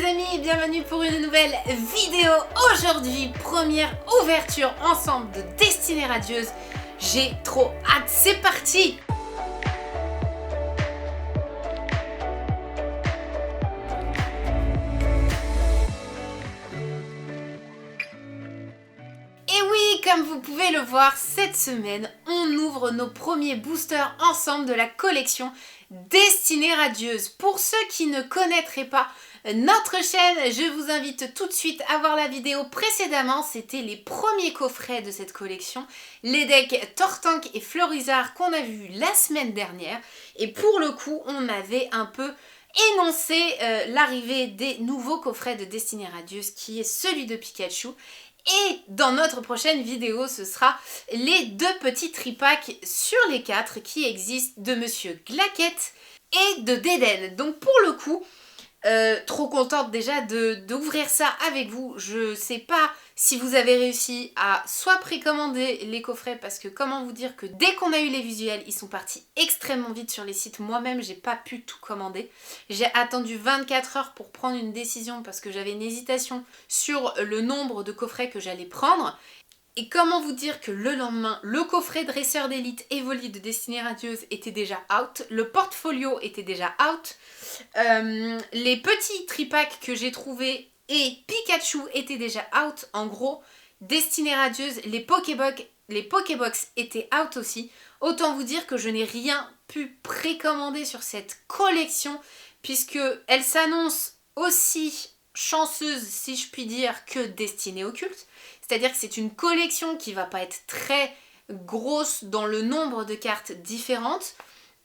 amis, bienvenue pour une nouvelle vidéo. Aujourd'hui, première ouverture ensemble de Destinée Radieuse. J'ai trop hâte, c'est parti! Et oui, comme vous pouvez le voir, cette semaine, on ouvre nos premiers boosters ensemble de la collection Destinée Radieuse. Pour ceux qui ne connaîtraient pas notre chaîne, je vous invite tout de suite à voir la vidéo précédemment. C'était les premiers coffrets de cette collection, les decks Tortank et Florizarre qu'on a vu la semaine dernière. Et pour le coup, on avait un peu énoncé l'arrivée des nouveaux coffrets de Destinée Radieuse, qui est celui de Pikachu. Et dans notre prochaine vidéo, ce sera les deux petits tripacks sur les 4 qui existent de Monsieur Glaquette et de Deden. Donc pour le coup, trop contente déjà d'ouvrir ça avec vous. Je sais pas si vous avez réussi à soit précommander les coffrets, parce que comment vous dire que dès qu'on a eu les visuels, ils sont partis extrêmement vite sur les sites. Moi-même, j'ai pas pu tout commander. J'ai attendu 24 heures pour prendre une décision parce que j'avais une hésitation sur le nombre de coffrets que j'allais prendre. Et comment vous dire que le lendemain, le coffret dresseur d'élite Evoli de Destinée Radieuse était déjà out, le portfolio était déjà out, les petits tripacks que j'ai trouvés et Pikachu étaient déjà out. En gros, Destinée Radieuse, les Pokébox étaient out aussi. Autant vous dire que je n'ai rien pu précommander sur cette collection, puisque elle s'annonce aussi chanceuse, si je puis dire, que Destinée Occulte. C'est-à-dire que c'est une collection qui va pas être très grosse dans le nombre de cartes différentes.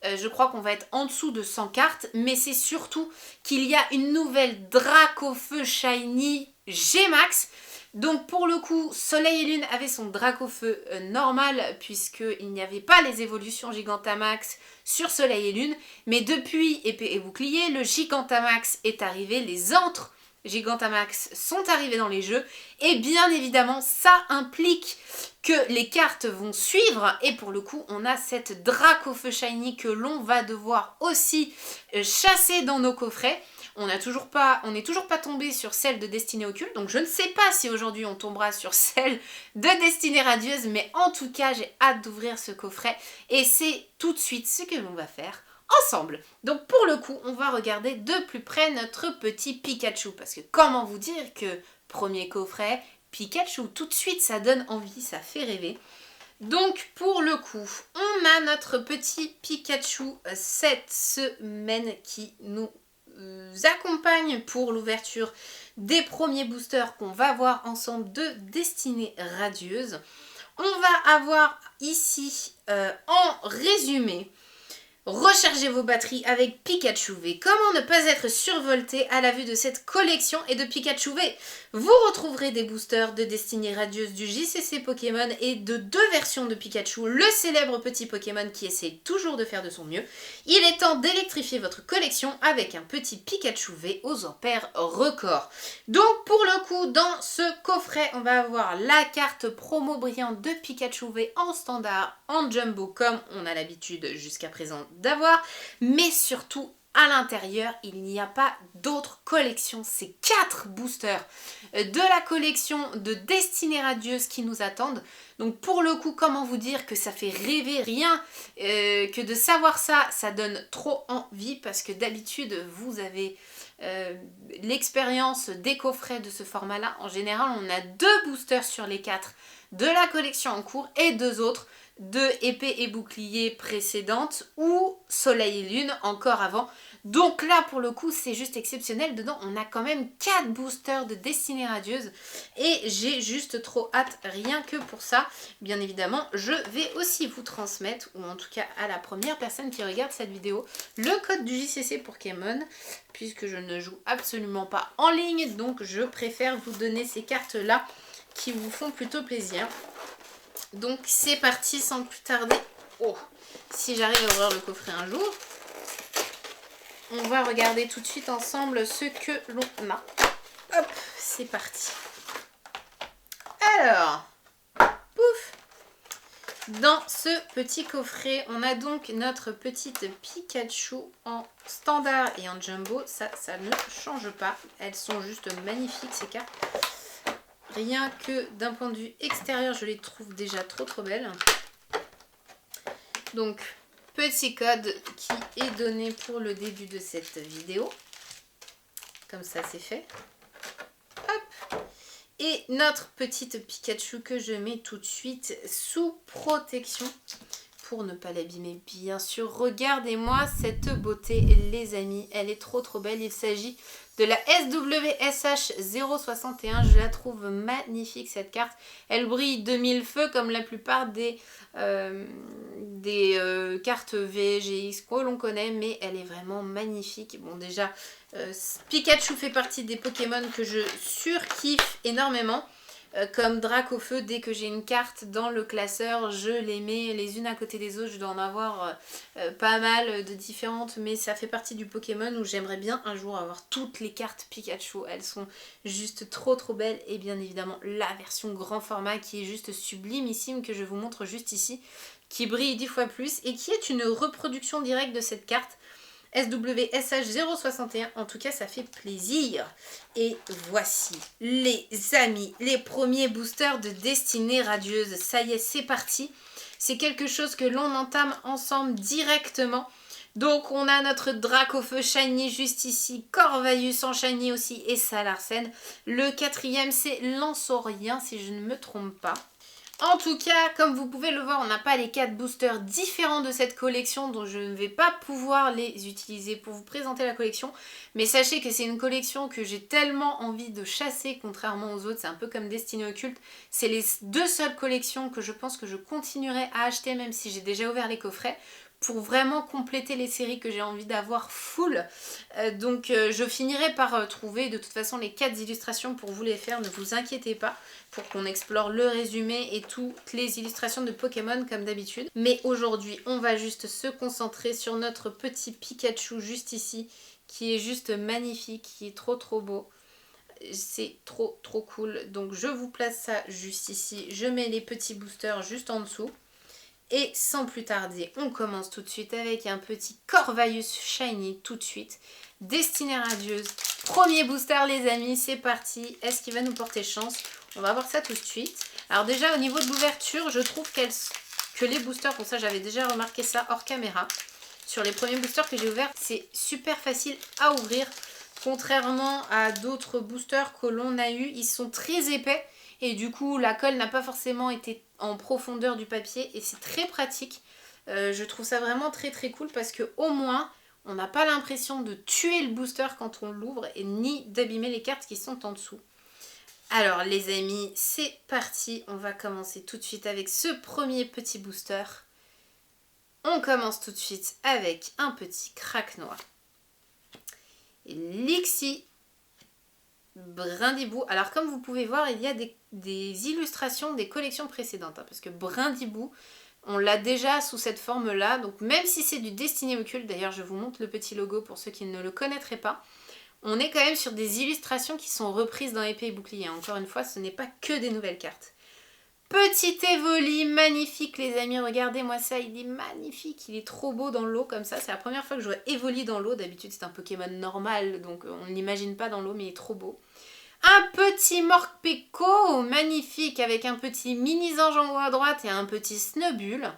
Je crois qu'on va être en dessous de 100 cartes, mais c'est surtout qu'il y a une nouvelle Dracofeu Shiny G-Max. Donc pour le coup, Soleil et Lune avait son Dracofeu normal, puisqu'il n'y avait pas les évolutions Gigantamax sur Soleil et Lune. Mais depuis Épée et Bouclier, le Gigantamax est arrivé, les autres Gigantamax sont arrivés dans les jeux, et bien évidemment ça implique que les cartes vont suivre, et pour le coup on a cette Dracofeu Shiny que l'on va devoir aussi chasser dans nos coffrets. On n'est toujours pas tombé sur celle de Destinée Occulte, donc je ne sais pas si aujourd'hui on tombera sur celle de Destinée Radieuse, mais en tout cas j'ai hâte d'ouvrir ce coffret, et c'est tout de suite ce que l'on va faire ensemble. Donc pour le coup, on va regarder de plus près notre petit Pikachu, parce que comment vous dire que premier coffret, Pikachu, tout de suite ça donne envie, ça fait rêver. Donc pour le coup, on a notre petit Pikachu cette semaine qui nous accompagne pour l'ouverture des premiers boosters qu'on va voir ensemble de Destinée Radieuse. On va avoir ici en résumé: rechargez vos batteries avec Pikachu V. Comment ne pas être survolté à la vue de cette collection et de Pikachu V? Vous retrouverez des boosters de Destinée Radieuse du JCC Pokémon et de 2 versions de Pikachu, le célèbre petit Pokémon qui essaie toujours de faire de son mieux. Il est temps d'électrifier votre collection avec un petit Pikachu V aux ampères records. Donc pour le coup, dans ce coffret, on va avoir la carte promo brillante de Pikachu V en standard, en jumbo comme on a l'habitude jusqu'à présent d'avoir, mais surtout à l'intérieur il n'y a pas d'autres collections, c'est 4 boosters de la collection de Destinée Radieuse qui nous attendent. Donc pour le coup, comment vous dire que ça fait rêver, rien que de savoir ça, ça donne trop envie, parce que d'habitude vous avez l'expérience des coffrets de ce format là. En général on a 2 boosters sur les 4 de la collection en cours et 2 autres de Épée et Bouclier précédente ou Soleil et Lune encore avant. Donc là pour le coup c'est juste exceptionnel. Dedans on a quand même 4 boosters de Destinée Radieuse et j'ai juste trop hâte rien que pour ça. Bien évidemment je vais aussi vous transmettre, ou en tout cas à la première personne qui regarde cette vidéo, le code du JCC Pokémon, puisque je ne joue absolument pas en ligne, donc je préfère vous donner ces cartes là qui vous font plutôt plaisir. Donc c'est parti sans plus tarder. Oh, si j'arrive à ouvrir le coffret un jour. On va regarder tout de suite ensemble ce que l'on a. Hop, c'est parti. Alors, pouf. Dans ce petit coffret, on a donc notre petite Pikachu en standard et en jumbo. Ça ne change pas. Elles sont juste magnifiques ces cartes. Rien que d'un point de vue extérieur, je les trouve déjà trop belles. Donc, petit code qui est donné pour le début de cette vidéo. Comme ça, c'est fait. Hop. Et notre petite Pikachu que je mets tout de suite sous protection pour ne pas l'abîmer, bien sûr. Regardez-moi cette beauté, les amis. Elle est trop belle. Il s'agit de la SWSH 061. Je la trouve magnifique, cette carte. Elle brille de mille feux comme la plupart des cartes VGX que l'on connaît, mais elle est vraiment magnifique. Bon, déjà, Pikachu fait partie des Pokémon que je surkiffe énormément. Comme Dracofeu, dès que j'ai une carte dans le classeur, je les mets les unes à côté des autres. Je dois en avoir pas mal de différentes, mais ça fait partie du Pokémon où j'aimerais bien un jour avoir toutes les cartes Pikachu. Elles sont juste trop belles. Et bien évidemment, la version grand format qui est juste sublimissime, que je vous montre juste ici, qui brille 10 fois plus et qui est une reproduction directe de cette carte. SWSH 061, en tout cas ça fait plaisir. Et voici les amis, les premiers boosters de Destinée Radieuse. Ça y est, c'est parti. C'est quelque chose que l'on entame ensemble directement. Donc on a notre Dracofeu Shiny juste ici, Corvalius en Shiny aussi et Salarsen. Le quatrième c'est Lanceorien si je ne me trompe pas. En tout cas, comme vous pouvez le voir, on n'a pas les 4 boosters différents de cette collection, donc je ne vais pas pouvoir les utiliser pour vous présenter la collection. Mais sachez que c'est une collection que j'ai tellement envie de chasser, contrairement aux autres. C'est un peu comme Destinée Occulte. C'est les 2 seules collections que je pense que je continuerai à acheter, même si j'ai déjà ouvert les coffrets, pour vraiment compléter les séries que j'ai envie d'avoir full. Donc je finirai par trouver de toute façon les 4 illustrations pour vous les faire, ne vous inquiétez pas, pour qu'on explore le résumé et toutes les illustrations de Pokémon comme d'habitude. Mais aujourd'hui, on va juste se concentrer sur notre petit Pikachu juste ici, qui est juste magnifique, qui est trop beau. C'est trop cool. Donc je vous place ça juste ici. Je mets les petits boosters juste en dessous. Et sans plus tarder, on commence tout de suite avec un petit Corvalius Shiny tout de suite. Destinée Radieuse. Premier booster les amis, c'est parti. Est-ce qu'il va nous porter chance? On va voir ça tout de suite. Alors déjà au niveau de l'ouverture, je trouve que les boosters, pour ça j'avais déjà remarqué ça hors caméra. Sur les premiers boosters que j'ai ouverts, c'est super facile à ouvrir. Contrairement à d'autres boosters que l'on a eu, ils sont très épais. Et du coup, la colle n'a pas forcément été en profondeur du papier. Et c'est très pratique. Je trouve ça vraiment très cool parce qu'au moins, on n'a pas l'impression de tuer le booster quand on l'ouvre et ni d'abîmer les cartes qui sont en dessous. Alors les amis, c'est parti. On va commencer tout de suite avec ce premier petit booster. On commence tout de suite avec un petit Craquenois. Lixie. Brindibou. Alors comme vous pouvez voir, il y a des illustrations des collections précédentes. Parce que Brindibou, on l'a déjà sous cette forme-là. Donc même si c'est du Destinée Occulte, d'ailleurs je vous montre le petit logo pour ceux qui ne le connaîtraient pas. On est quand même sur des illustrations qui sont reprises dans Épée et Bouclier. Encore une fois, ce n'est pas que des nouvelles cartes. Petit Evoli, magnifique les amis, regardez-moi ça, il est magnifique, il est trop beau dans l'eau comme ça. C'est la première fois que je vois Evoli dans l'eau, d'habitude c'est un Pokémon normal, donc on ne l'imagine pas dans l'eau, mais il est trop beau. Un petit Morpeko, magnifique, avec un petit mini-ange en haut à droite et un petit Snubbull.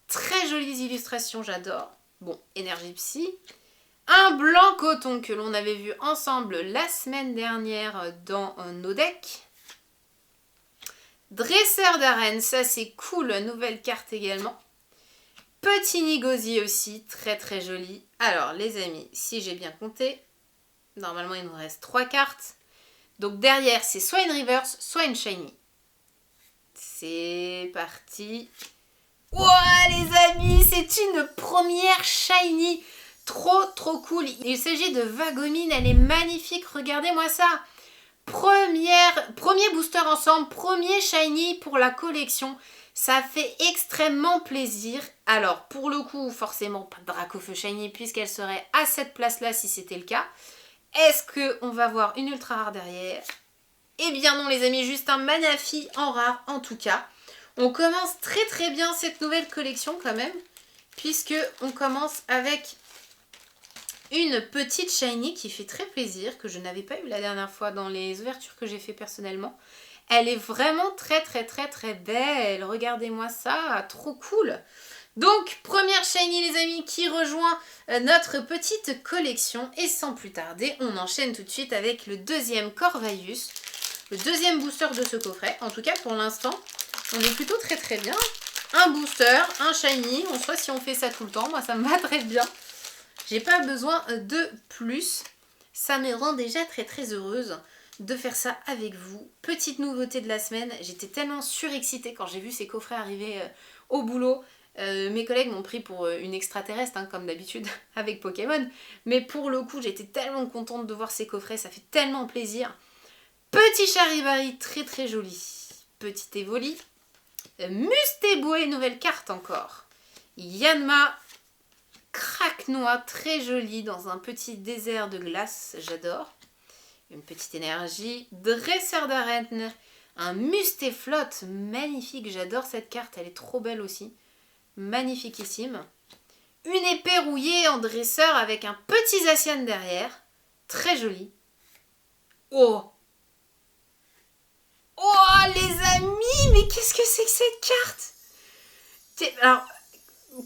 Très jolies illustrations, j'adore. Bon, énergie psy. Un blanc coton que l'on avait vu ensemble la semaine dernière dans nos decks. Dresseur d'arène, ça c'est cool, nouvelle carte également. Petit Nigozi aussi, très joli. Alors les amis, si j'ai bien compté, normalement il nous reste 3 cartes. Donc derrière c'est soit une reverse, soit une shiny. C'est parti. Ouah les amis, c'est une première shiny. Trop cool. Il s'agit de Vagomine, elle est magnifique, regardez-moi ça. Premier booster ensemble, premier shiny pour la collection. Ça fait extrêmement plaisir. Alors, pour le coup, forcément, pas de Dracofeu shiny puisqu'elle serait à cette place-là si c'était le cas. Est-ce qu'on va voir une ultra rare derrière? Eh bien non, les amis, juste un Manaphy en rare en tout cas. On commence très très bien cette nouvelle collection quand même, puisque on commence avec une petite shiny qui fait très plaisir, que je n'avais pas eu la dernière fois dans les ouvertures que j'ai fait personnellement. Elle est vraiment très très très très belle, regardez-moi ça, trop cool. Donc, première shiny les amis qui rejoint notre petite collection. Et sans plus tarder, on enchaîne tout de suite avec le deuxième Corvus, le deuxième booster de ce coffret. En tout cas, pour l'instant, on est plutôt très très bien. Un booster, un shiny, en soi si on fait ça tout le temps, moi ça me va très bien. J'ai pas besoin de plus. Ça me rend déjà très très heureuse de faire ça avec vous. Petite nouveauté de la semaine, j'étais tellement surexcitée quand j'ai vu ces coffrets arriver au boulot. Mes collègues m'ont pris pour une extraterrestre, hein, comme d'habitude avec Pokémon. Mais pour le coup, j'étais tellement contente de voir ces coffrets, ça fait tellement plaisir. Petit Charivari, très très joli. Petit Evoli. Mustéboué, nouvelle carte encore. Yanma, Craquenois, très joli, dans un petit désert de glace, j'adore. Une petite énergie. Dresseur d'arène, un Mustéflotte, magnifique, j'adore cette carte, elle est trop belle aussi. Magnifiquissime. Une épée rouillée en dresseur avec un petit Zacian derrière. Très joli. Oh! Oh les amis, mais qu'est-ce que c'est que cette carte? Alors,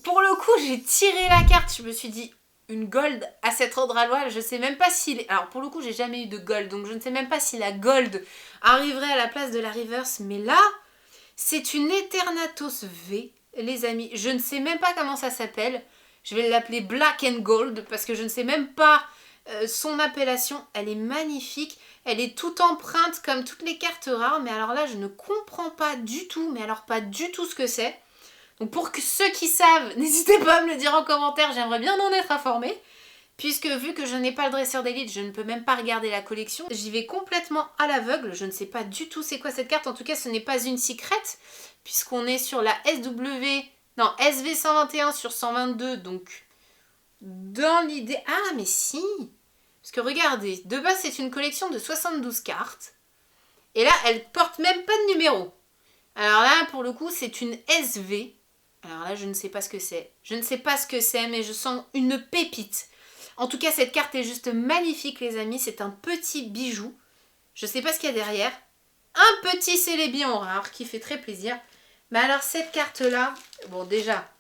pour le coup, j'ai tiré la carte, je me suis dit, une gold à cet endroit-là, je sais même pas s'il... Alors pour le coup, j'ai jamais eu de gold, donc je ne sais même pas si la gold arriverait à la place de la reverse, mais là, c'est une Eternatus V, les amis. Je ne sais même pas comment ça s'appelle. Je vais l'appeler Black and Gold parce que je ne sais même pas son appellation. Elle est magnifique. Elle est toute empreinte comme toutes les cartes rares. Mais alors là, je ne comprends pas du tout. Mais alors pas du tout ce que c'est. Donc pour que ceux qui savent, n'hésitez pas à me le dire en commentaire. J'aimerais bien en être informée. Puisque vu que je n'ai pas le dresseur d'élite, je ne peux même pas regarder la collection. J'y vais complètement à l'aveugle. Je ne sais pas du tout c'est quoi cette carte. En tout cas, ce n'est pas une secret. Puisqu'on est sur la SV 121 sur 122. Donc, dans l'idée... Ah, mais si! Parce que regardez, de base, c'est une collection de 72 cartes. Et là, elle porte même pas de numéro. Alors là, pour le coup, c'est une SV. Alors là, je ne sais pas ce que c'est. Je ne sais pas ce que c'est, mais je sens une pépite. En tout cas, cette carte est juste magnifique, les amis. C'est un petit bijou. Je ne sais pas ce qu'il y a derrière. Un petit Célébillon rare qui fait très plaisir. Mais alors, cette carte-là, bon, déjà,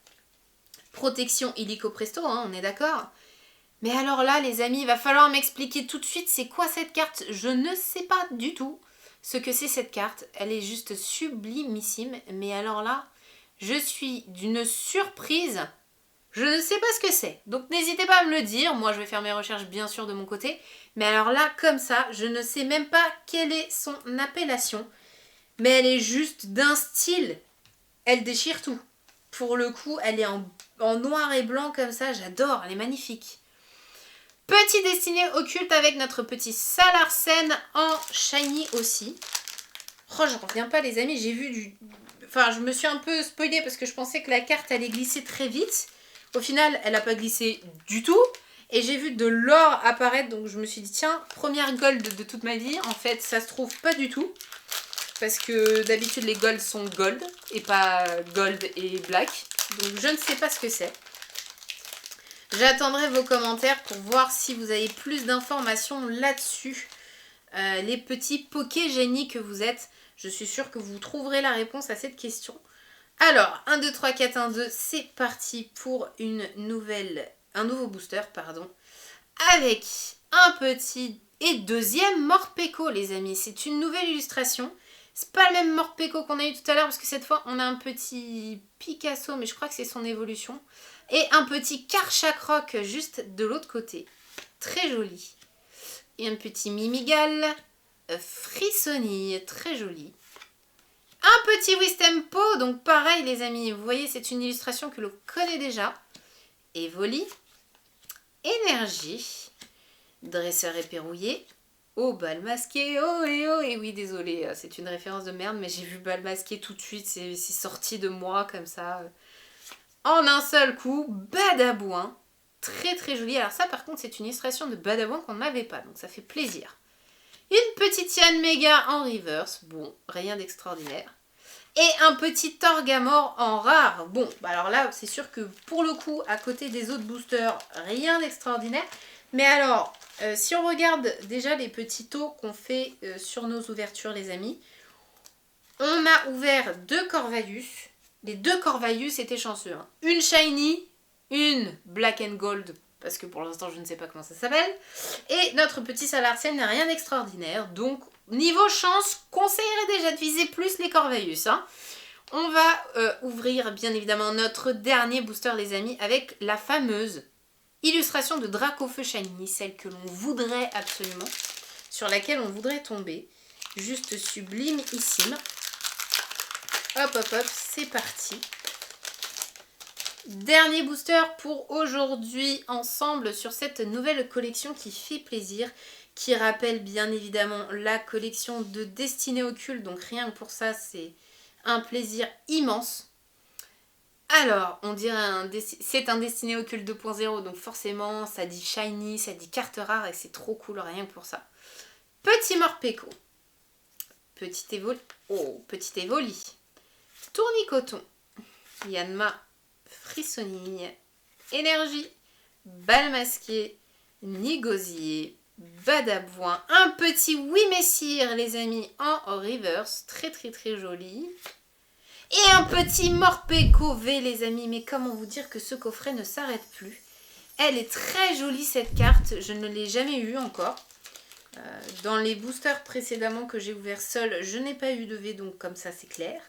protection illico presto, hein, on est d'accord. Mais alors là, les amis, il va falloir m'expliquer tout de suite c'est quoi cette carte. Je ne sais pas du tout ce que c'est cette carte. Elle est juste sublimissime. Mais alors là, je suis d'une surprise. Je ne sais pas ce que c'est. Donc n'hésitez pas à me le dire. Moi, je vais faire mes recherches bien sûr de mon côté. Mais alors là, comme ça, je ne sais même pas quelle est son appellation. Mais elle est juste d'un style. Elle déchire tout. Pour le coup, elle est en noir et blanc comme ça. J'adore. Elle est magnifique. Petit destiné occulte avec notre petit Salarsen en shiny aussi. Oh, je reviens pas les amis. J'ai vu du... Enfin, je me suis un peu spoilée parce que je pensais que la carte allait glisser très vite. Au final, elle n'a pas glissé du tout. Et j'ai vu de l'or apparaître. Donc je me suis dit, tiens, première gold de toute ma vie. En fait, ça se trouve pas du tout. Parce que d'habitude, les golds sont gold. Et pas gold et black. Donc je ne sais pas ce que c'est. J'attendrai vos commentaires pour voir si vous avez plus d'informations là-dessus. Les petits Poké-génies que vous êtes. Je suis sûre que vous trouverez la réponse à cette question. Alors, 1, 2, 3, 4, 1, 2, c'est parti pour un nouveau booster, pardon. Avec un petit et deuxième Morpeko, les amis. C'est une nouvelle illustration. C'est pas le même Morpeko qu'on a eu tout à l'heure, parce que cette fois, on a un petit Picasso, mais je crois que c'est son évolution. Et un petit Karchakroc juste de l'autre côté. Très joli. Et un petit Mimigal Frissonille, très joli. Un petit Wistempo, donc pareil les amis, vous voyez c'est une illustration que l'on connaît déjà. Evoli, Énergie, Dresseur éperrouillé, oh bal masqué, oh et oui désolé, c'est une référence de merde mais j'ai vu bal masqué tout de suite, c'est sorti de moi comme ça. En un seul coup, Badabouin, très très joli. Alors ça par contre c'est une illustration de Badabouin qu'on n'avait pas, donc ça fait plaisir. Une petite Yann Mega en reverse, bon, rien d'extraordinaire. Et un petit Torgamore en rare. Bon, bah alors là, c'est sûr que pour le coup, à côté des autres boosters, rien d'extraordinaire. Mais alors, si on regarde déjà les petits taux qu'on fait sur nos ouvertures, les amis, on a ouvert 2 Corvalus. Les 2 Corvalus étaient chanceux. Hein. Une Shiny, une Black and Gold, parce que pour l'instant, je ne sais pas comment ça s'appelle. Et notre petit Salarcien n'a rien d'extraordinaire. Donc, niveau chance, conseillerais déjà de viser plus les Corvalus. Hein. On va ouvrir, bien évidemment, notre dernier booster, les amis, avec la fameuse illustration de Dracofeu Shiny, celle que l'on voudrait absolument, sur laquelle on voudrait tomber. Juste sublimissime. Hop, hop, hop, c'est parti. Dernier booster pour aujourd'hui, ensemble sur cette nouvelle collection qui fait plaisir, qui rappelle bien évidemment la collection de Destinée Occulte. Donc rien que pour ça, c'est un plaisir immense. Alors, on dirait c'est un Destinée Occulte 2.0, donc forcément, ça dit shiny, ça dit carte rare et c'est trop cool, rien que pour ça. Petit Morpeko. Petit Evoli. Oh, petit Evoli. Tournicoton, Yanma, Frissonning, Énergie, Balle Masquée, Nigosier, Badabouin, un petit Oui Messire les amis en reverse, très très très joli. Et un petit Morpeko V les amis, mais comment vous dire que ce coffret ne s'arrête plus. Elle est très jolie cette carte, je ne l'ai jamais eue encore. Dans les boosters précédemment que j'ai ouvert seul, je n'ai pas eu de V, donc comme ça c'est clair.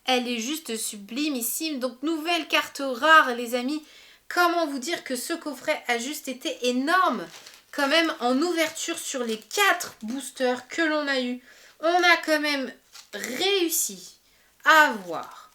Elle est juste sublimissime. Donc, nouvelle carte rare, les amis. Comment vous dire que ce coffret a juste été énorme. Quand même, en ouverture sur les 4 boosters que l'on a eu, on a quand même réussi à avoir,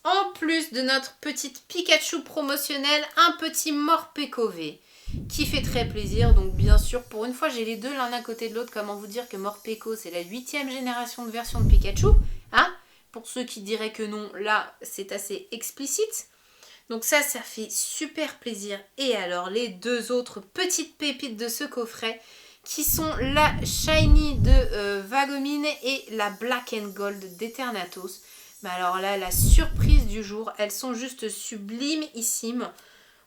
en plus de notre petite Pikachu promotionnelle, un petit Morpeko V qui fait très plaisir. Donc, bien sûr, pour une fois, j'ai les deux l'un à côté de l'autre. Comment vous dire que Morpeko, c'est la 8e génération de version de Pikachu, hein? Pour ceux qui diraient que non, là, c'est assez explicite. Donc ça fait super plaisir. Et alors, les 2 autres petites pépites de ce coffret, qui sont la Shiny de Vagomine et la Black and Gold d'Eternatus. Mais alors là, la surprise du jour, elles sont juste sublimissimes.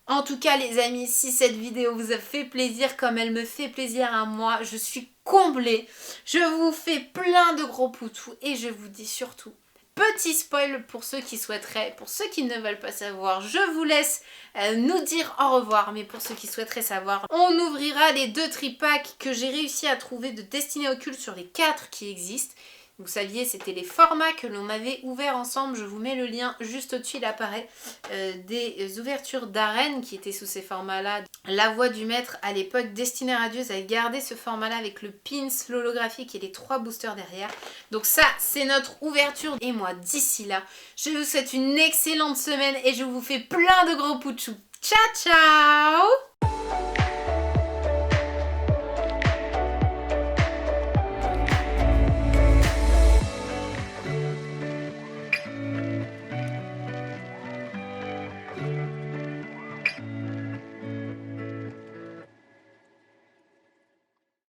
En tout cas, les amis, si cette vidéo vous a fait plaisir comme elle me fait plaisir à moi, je suis comblée. Je vous fais plein de gros poutous et je vous dis surtout, petit spoil pour ceux qui souhaiteraient, pour ceux qui ne veulent pas savoir, je vous laisse nous dire au revoir. Mais pour ceux qui souhaiteraient savoir, on ouvrira les 2 tripacks que j'ai réussi à trouver de Destinée Occulte sur les 4 qui existent. Vous saviez, c'était les formats que l'on avait ouverts ensemble. Je vous mets le lien juste au-dessus, il apparaît, des ouvertures d'arène qui étaient sous ces formats-là. La voix du maître à l'époque, Destinée Radieuse a gardé ce format-là avec le pins, l'holographique et les 3 boosters derrière. Donc ça, c'est notre ouverture. Et moi, d'ici là, je vous souhaite une excellente semaine et je vous fais plein de gros poutchous. Ciao, ciao!